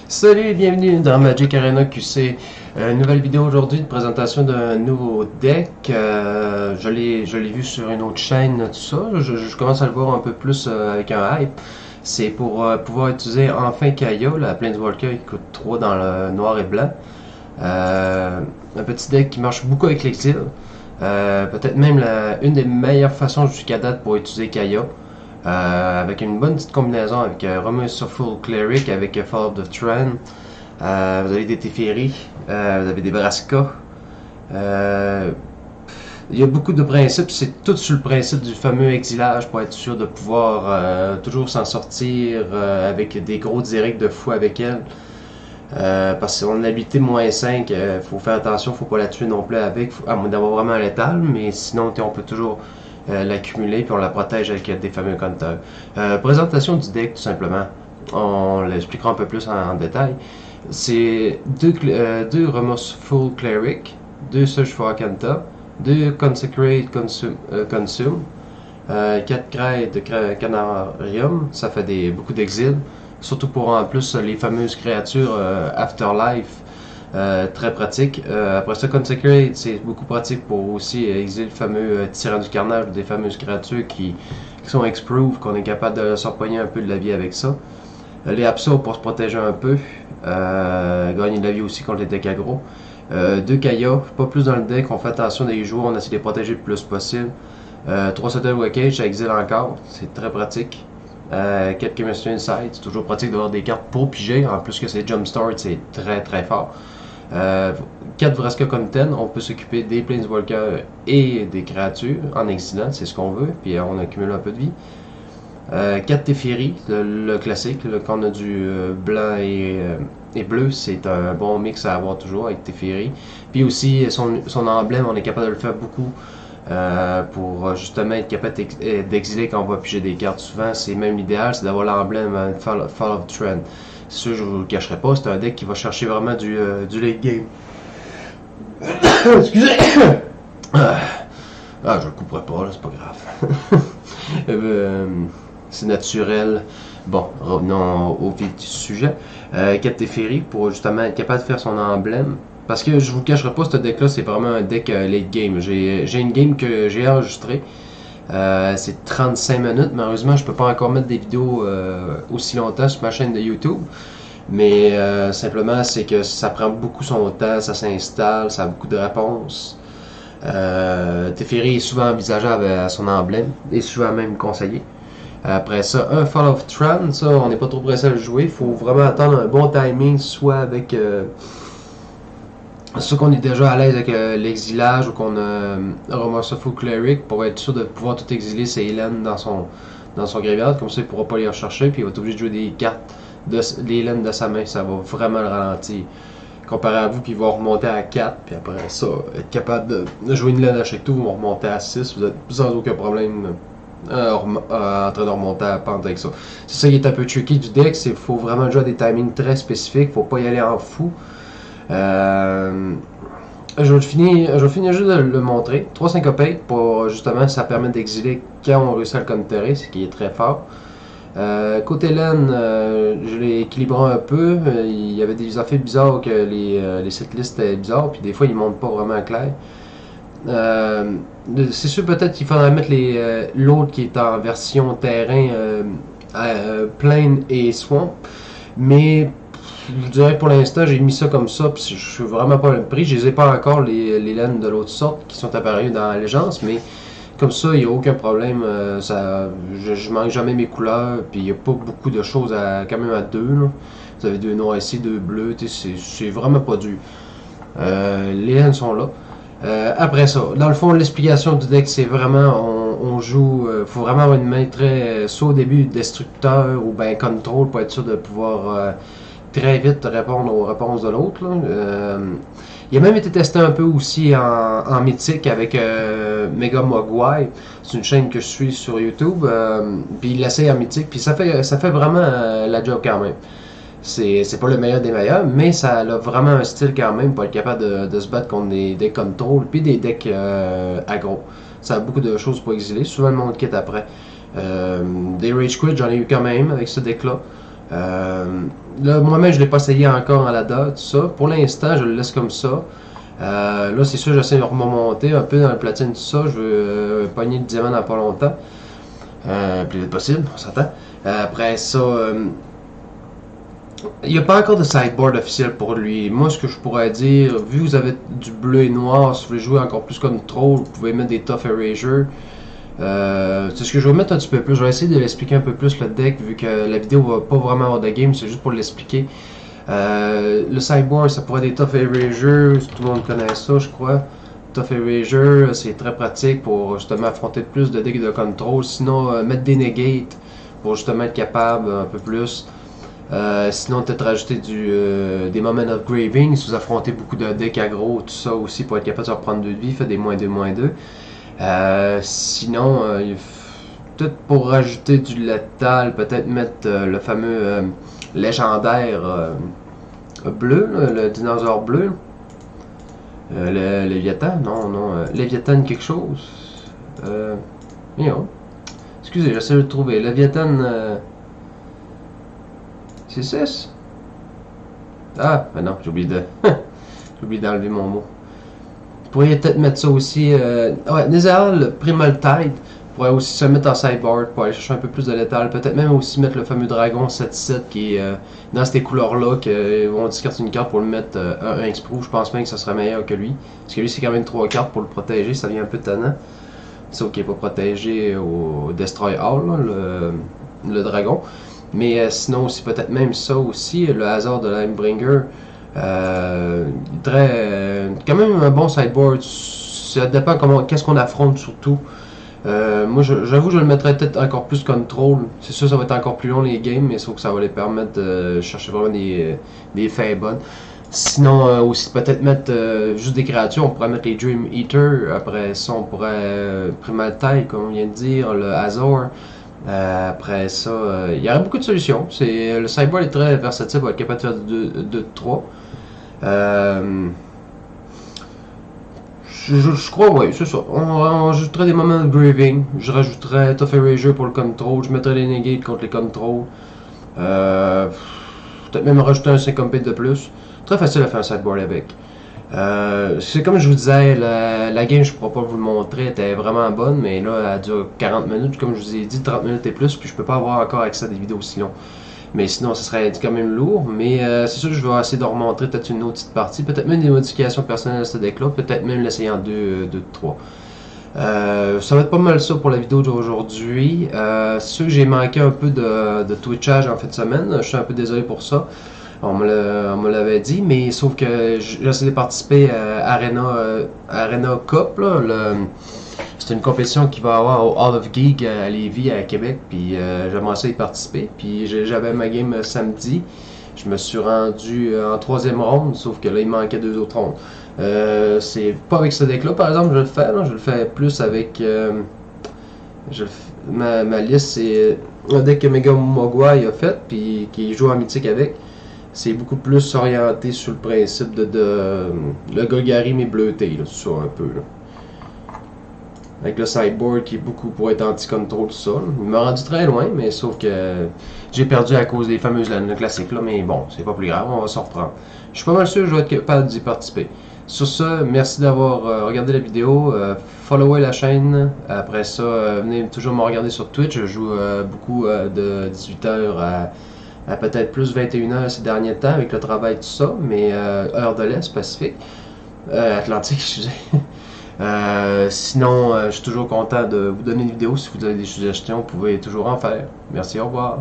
Salut et bienvenue dans Magic Arena QC. Nouvelle vidéo aujourd'hui de présentation d'un nouveau deck. Je l'ai vu sur une autre chaîne, tout ça. Je commence à le voir un peu plus avec un hype. C'est pour pouvoir utiliser enfin Kaya, la Planeswalker qui coûte 3 dans le noir et blanc. Un petit deck qui marche beaucoup avec l'exil. Peut-être même une des meilleures façons jusqu'à date pour utiliser Kaya. Avec une bonne petite combinaison avec Remorseful Cleric avec Fall of the Trend. Vous avez des Teferi, vous avez des Vraska. Il y a beaucoup de principes, c'est tout sur le principe du fameux exilage pour être sûr de pouvoir toujours s'en sortir avec des gros directs de fou avec elle. Parce qu'on a l'habilité -5, faut faire attention, faut pas la tuer non plus avec, à moins d'avoir vraiment un létal, mais sinon on peut toujours l'accumuler puis on la protège avec des fameux counters. Présentation du deck tout simplement. On l'expliquera un peu plus en détail. C'est deux Remorseful Cleric, deux Search for Akanta, deux Consecrate Consume, 4 Craie de Canarium, ça fait beaucoup d'exil. Surtout pour en plus les fameuses créatures Afterlife, très pratique. Après ça, Consecrate, c'est beaucoup pratique pour aussi exiler le fameux Tyran du Carnage, des fameuses créatures qui sont X-Proof, qu'on est capable de s'empoigner un peu de la vie avec ça. Les Absorb pour se protéger un peu, gagner de la vie aussi contre les decks aggro. Deux Kaya, pas plus dans le deck, on fait attention des joueurs, on essaie de les protéger le plus possible. 3 Subtle Wreckage, ça exile encore, c'est très pratique. 4 Chemistry Insight, c'est toujours pratique d'avoir des cartes pour piger, en plus que c'est Jumpstart, c'est très très fort. 4 Vraska Content, on peut s'occuper des Planeswalkers et des créatures en exilant, c'est ce qu'on veut, puis on accumule un peu de vie. 4 Teferi, le classique, quand on a du blanc et bleu, c'est un bon mix à avoir toujours avec Teferi. Puis aussi, son emblème, on est capable de le faire beaucoup pour justement être capable d'exiler quand on va piger des cartes. Souvent, c'est même l'idéal, c'est d'avoir l'emblème Fall of Trend. C'est sûr, je vous le cacherai pas, c'est un deck qui va chercher vraiment du late game. Excusez! Je le couperai pas, là, c'est pas grave. C'est naturel. Bon, revenons au vif du sujet. 4 Teferi pour justement être capable de faire son emblème. Parce que je vous le cacherai pas, ce deck là c'est vraiment un deck late game. J'ai une game que j'ai enregistrée. C'est 35 minutes. Malheureusement, je peux pas encore mettre des vidéos aussi longtemps sur ma chaîne de YouTube. Mais simplement, c'est que ça prend beaucoup son temps, ça s'installe, ça a beaucoup de réponses. Teferi est souvent envisageable à son emblème et souvent même conseillé. Après ça, un Fall of Trend, ça, on n'est pas trop pressé à le jouer. Il faut vraiment attendre un bon timing, soit avec soit qu'on est déjà à l'aise avec l'exilage ou qu'on a Remorseful Cleric pour être sûr de pouvoir tout exiler ses Hélènes dans son graveyard. Comme ça, il ne pourra pas les rechercher, puis il va être obligé de jouer des cartes des Hélènes de sa main. Ça va vraiment le ralentir. Comparé à vous, puis il va remonter à 4, puis après ça, être capable de jouer une laine à chaque tour, vous va remonter à 6, vous êtes sans aucun problème en train de remonter à la pente avec ça. C'est ça qui est un peu tricky du deck, c'est qu'il faut vraiment jouer à des timings très spécifiques, faut pas y aller en fou. Je vais finir juste de le montrer. 3 syncopate pour justement, ça permet d'exiler quand on réussit à le counterer, ce qui est très fort. Côté laine, je l'ai équilibré un peu. Il y avait des effets bizarres que les setlists étaient bizarres, puis des fois ils montent pas vraiment clair. C'est sûr peut-être qu'il faudrait mettre l'autre qui est en version terrain plaine et swamp, mais je dirais pour l'instant j'ai mis ça comme ça, puis je suis vraiment pas le prix. Je les ai pas encore les laines de l'autre sorte qui sont apparues dans l'allégeance, mais comme ça il n'y a aucun problème. Je manque jamais mes couleurs, puis il n'y a pas beaucoup de choses quand même à deux. Là. Vous avez deux noirs ici, deux bleus, c'est vraiment pas dur. Les laines sont là. Après ça, dans le fond, l'explication du deck, c'est vraiment, on joue, faut vraiment avoir une main très, soit au début, destructeur ou ben contrôle pour être sûr de pouvoir très vite répondre aux réponses de l'autre. Il a même été testé un peu aussi en mythique avec Mega Mogwai. C'est une chaîne que je suis sur YouTube. Puis il l'essaie en mythique, puis ça fait vraiment la job quand même. C'est pas le meilleur des meilleurs, mais ça a vraiment un style quand même pour être capable de se battre contre des decks control puis des decks aggro. Ça a beaucoup de choses pour exiler, souvent le monde quitte après. Des Rage Quit, j'en ai eu quand même avec ce deck là. Là, moi-même, je l'ai pas essayé encore à la date, tout ça. Pour l'instant, je le laisse comme ça. Là, c'est sûr, j'essaie de remonter un peu dans la platine, tout ça. Je veux pogner le diamant dans pas longtemps. Plus vite possible, on s'entend. Après ça, il n'y a pas encore de sideboard officiel pour lui. Moi, ce que je pourrais dire, vu que vous avez du bleu et noir, si vous voulez jouer encore plus comme troll, vous pouvez mettre des Tough Erasure. C'est ce que je vais mettre un petit peu plus. Je vais essayer de l'expliquer un peu plus le deck, vu que la vidéo va pas vraiment avoir de game, c'est juste pour l'expliquer. Le sideboard, ça pourrait être des Tough Erasure, tout le monde connaît ça, je crois. Tough Erasure, c'est très pratique pour justement affronter plus de decks de contrôle. Sinon, mettre des Negate pour justement être capable un peu plus. Sinon, peut-être rajouter des Moment of Graving si vous affrontez beaucoup de decks aggro, tout ça aussi pour être capable de reprendre 2 de vie, fait des -2, -2. Sinon, peut-être pour rajouter du létal, peut-être mettre le fameux légendaire bleu, là, le dinosaure bleu. Le Léviathan, non, Léviathan quelque chose. Non. Excusez, j'essaie de le trouver. Léviathan, c'est 6? Ah, ben non, j'ai oublié de... j'ai oublié d'enlever mon mot. Vous pourriez peut-être mettre ça aussi... ouais, Nézéal, Primal Tide, pourrait aussi se mettre en sideboard pour aller chercher un peu plus de létal. Peut-être même aussi mettre le fameux dragon 7-7 qui est dans ces couleurs-là, qu'on discarte une carte pour le mettre un exprove. Je pense même que ça serait meilleur que lui. Parce que lui, c'est quand même 3 cartes pour le protéger, ça devient un peu tannant. Sauf qu'il n'est pas protégé au Destroy All, là, le dragon. Mais sinon aussi peut-être même ça aussi, le hasard de Limebringer. Quand même un bon sideboard. Ça dépend qu'est-ce qu'on affronte surtout. Moi j'avoue je le mettrais peut-être encore plus contrôle. C'est sûr ça va être encore plus long les games, mais sauf que ça va les permettre de chercher vraiment des fins bonnes. Sinon aussi peut-être mettre juste des créatures, on pourrait mettre les Dream Eater, après ça on pourrait Primal Tide comme on vient de dire, le Azor. Après ça, il y aurait beaucoup de solutions. Le sideboard est très versatile pour être capable de faire 2-3. Je crois, oui, c'est ça. On rajouterait des moments de graving. Je rajouterais Tough Erasure pour le control. Je mettrais les negates contre les contrôles. Peut-être même rajouter un syncopate de plus. Très facile à faire un sideboard avec. C'est comme je vous disais, la game, je ne pourrais pas vous le montrer, elle était vraiment bonne, mais là, elle dure 40 minutes, comme je vous ai dit, 30 minutes et plus, puis je peux pas avoir encore accès à des vidéos aussi longues. Mais sinon, ce serait quand même lourd, mais c'est sûr que je vais essayer de remontrer peut-être une autre petite partie, peut-être même des modifications personnelles à ce deck-là, peut-être même l'essayer en 2-3. Ça va être pas mal ça pour la vidéo d'aujourd'hui. C'est sûr que j'ai manqué un peu de Twitchage en fin de semaine, je suis un peu désolé pour ça. On me l'avait dit, mais sauf que j'essaie de participer à Arena Cup. C'est une compétition qui va avoir au Hall of Geek à Lévis, à Québec. Puis j'aimerais essayer de participer. Puis j'avais ma game samedi. Je me suis rendu en 3e ronde, sauf que là, il manquait 2 autres rondes. C'est pas avec ce deck-là, par exemple, je le fais. Là, je le fais plus avec... ma liste, c'est un deck que Mega Mogwai a fait, puis qui joue en mythique avec. C'est beaucoup plus orienté sur le principe le Golgari mais bleuté, là, ça un peu. Là. Avec le sideboard qui est beaucoup pour être anti-control, tout ça. Là. Il m'a rendu très loin, mais sauf que j'ai perdu à cause des fameuses lanes classiques, là, mais bon, c'est pas plus grave, on va s'en reprendre. Je suis pas mal sûr que je vais être capable d'y participer. Sur ce, merci d'avoir regardé la vidéo. Followez la chaîne. Après ça, venez toujours me regarder sur Twitch. Je joue beaucoup de 18h à peut-être plus 21h ces derniers temps avec le travail tout ça, mais heure de l'Est, Pacifique, Atlantique, excusez. Sinon, je suis toujours content de vous donner une vidéo. Si vous avez des suggestions, vous pouvez toujours en faire. Merci, au revoir.